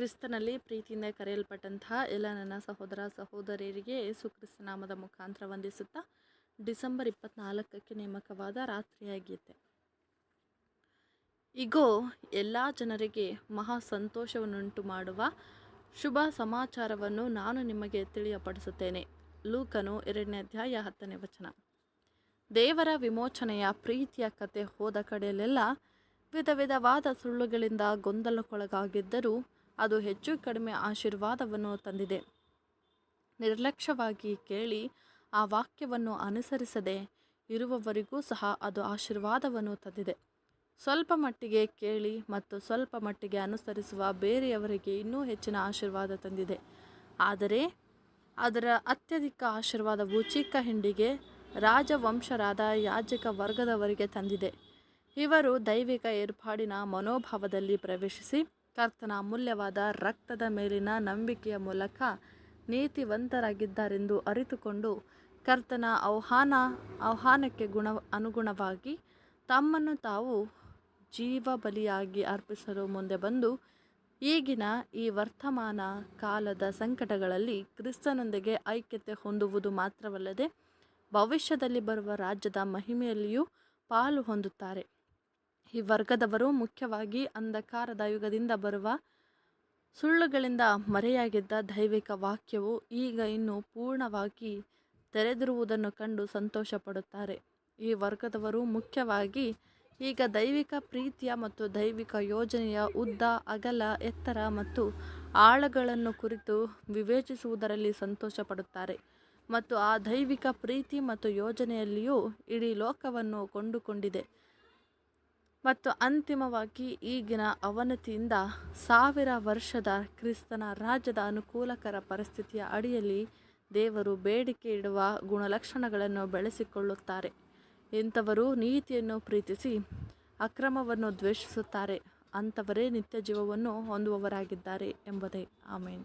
ಕ್ರಿಸ್ತನಲ್ಲಿ ಪ್ರೀತಿಯಿಂದ ಕರೆಯಲ್ಪಟ್ಟಂತಹ ಎಲ್ಲ ನನ್ನ ಸಹೋದರ ಸಹೋದರಿಯರಿಗೆ ಯೇಸು ಕ್ರಿಸ್ತ ನಾಮದ ಮುಖಾಂತರ ವಂದಿಸುತ್ತಾ ಡಿಸೆಂಬರ್ 24ಕ್ಕೆ ನೇಮಕವಾದ ರಾತ್ರಿಯ ಗೀತೆ. ಇಗೋ, ಎಲ್ಲ ಜನರಿಗೆ ಮಹಾ ಸಂತೋಷವನ್ನುಂಟು ಮಾಡುವ ಶುಭ ಸಮಾಚಾರವನ್ನು ನಾನು ನಿಮಗೆ ತಿಳಿಯಪಡಿಸುತ್ತೇನೆ. ಲೂಕನು 2ನೇ ಅಧ್ಯಾಯ 10ನೇ ವಚನ. ದೇವರ ವಿಮೋಚನೆಯ ಪ್ರೀತಿಯ ಕತೆ ಹೋದ ಕಡೆಯಲ್ಲೆಲ್ಲ ವಿಧ ವಿಧವಾದ ಸುಳ್ಳುಗಳಿಂದ ಗೊಂದಲಕ್ಕೊಳಗಾಗಿದ್ದರೂ ಅದು ಹೆಚ್ಚು ಕಡಿಮೆ ಆಶೀರ್ವಾದವನ್ನು ತಂದಿದೆ. ನಿರ್ಲಕ್ಷ್ಯವಾಗಿ ಕೇಳಿ ಆ ವಾಕ್ಯವನ್ನು ಅನುಸರಿಸದೆ ಇರುವವರಿಗೂ ಸಹ ಅದು ಆಶೀರ್ವಾದವನ್ನು ತಂದಿದೆ. ಸ್ವಲ್ಪ ಮಟ್ಟಿಗೆ ಕೇಳಿ ಮತ್ತು ಸ್ವಲ್ಪ ಮಟ್ಟಿಗೆ ಅನುಸರಿಸುವ ಬೇರೆಯವರಿಗೆ ಇನ್ನೂ ಹೆಚ್ಚಿನ ಆಶೀರ್ವಾದ ತಂದಿದೆ. ಆದರೆ ಅದರ ಅತ್ಯಧಿಕ ಆಶೀರ್ವಾದವು ಚಿಕ್ಕ ಹಿಂಡಿಗೆ ರಾಜವಂಶರಾದ ಯಾಜಕ ವರ್ಗದವರಿಗೆ ತಂದಿದೆ. ಇವರು ದೈವಿಕ ಏರ್ಪಾಡಿನ ಮನೋಭಾವದಲ್ಲಿ ಪ್ರವೇಶಿಸಿ ಕರ್ತನ ಅಮೂಲ್ಯವಾದ ರಕ್ತದ ಮೇಲಿನ ನಂಬಿಕೆಯ ಮೂಲಕ ನೀತಿವಂತರಾಗಿದ್ದಾರೆಂದು ಅರಿತುಕೊಂಡು ಕರ್ತನ ಆಹ್ವಾನಕ್ಕೆ ಅನುಗುಣವಾಗಿ ತಮ್ಮನ್ನು ತಾವು ಜೀವ ಬಲಿಯಾಗಿ ಅರ್ಪಿಸಲು ಮುಂದೆ ಬಂದು ಈಗಿನ ಈ ವರ್ತಮಾನ ಕಾಲದ ಸಂಕಟಗಳಲ್ಲಿ ಕ್ರಿಸ್ತನೊಂದಿಗೆ ಐಕ್ಯತೆ ಹೊಂದುವುದು ಮಾತ್ರವಲ್ಲದೆ ಭವಿಷ್ಯದಲ್ಲಿ ಬರುವ ರಾಜ್ಯದ ಮಹಿಮೆಯಲ್ಲಿಯೂ ಪಾಲು ಹೊಂದುತ್ತಾರೆ. ಈ ವರ್ಗದವರು ಮುಖ್ಯವಾಗಿ ಅಂಧಕಾರದ ಯುಗದಿಂದ ಬರುವ ಸುಳ್ಳುಗಳಿಂದ ಮರೆಯಾಗಿದ್ದ ದೈವಿಕ ವಾಕ್ಯವು ಈಗ ಇನ್ನೂ ಪೂರ್ಣವಾಗಿ ತೆರೆದಿರುವುದನ್ನು ಕಂಡು ಸಂತೋಷ ಪಡುತ್ತಾರೆ. ಈ ವರ್ಗದವರು ಮುಖ್ಯವಾಗಿ ಈಗ ದೈವಿಕ ಪ್ರೀತಿಯ ಮತ್ತು ದೈವಿಕ ಯೋಜನೆಯ ಉದ್ದ, ಅಗಲ, ಎತ್ತರ ಮತ್ತು ಆಳಗಳನ್ನು ಕುರಿತು ವಿವೇಚಿಸುವುದರಲ್ಲಿ ಸಂತೋಷ ಪಡುತ್ತಾರೆ ಮತ್ತು ಆ ದೈವಿಕ ಪ್ರೀತಿ ಮತ್ತು ಯೋಜನೆಯಲ್ಲಿಯೂ ಇಡೀ ಲೋಕವನ್ನು ಕೊಂಡುಕೊಂಡಿದೆ ಮತ್ತು ಅಂತಿಮವಾಗಿ ಈಗಿನ ಅವನತಿಯಿಂದ 1000 ವರ್ಷದ ಕ್ರಿಸ್ತನ ರಾಜ್ಯದ ಅನುಕೂಲಕರ ಪರಿಸ್ಥಿತಿಯ ಅಡಿಯಲ್ಲಿ ದೇವರು ಬೇಡಿಕೆ ಇಡುವ ಗುಣಲಕ್ಷಣಗಳನ್ನು ಬೆಳೆಸಿಕೊಳ್ಳುತ್ತಾರೆ. ಇಂಥವರು ನೀತಿಯನ್ನು ಪ್ರೀತಿಸಿ ಅಕ್ರಮವನ್ನು ದ್ವೇಷಿಸುತ್ತಾರೆ. ಅಂಥವರೇ ನಿತ್ಯ ಜೀವವನ್ನು ಹೊಂದುವವರಾಗಿದ್ದಾರೆ ಎಂಬುದೇ. ಆಮೇನ್.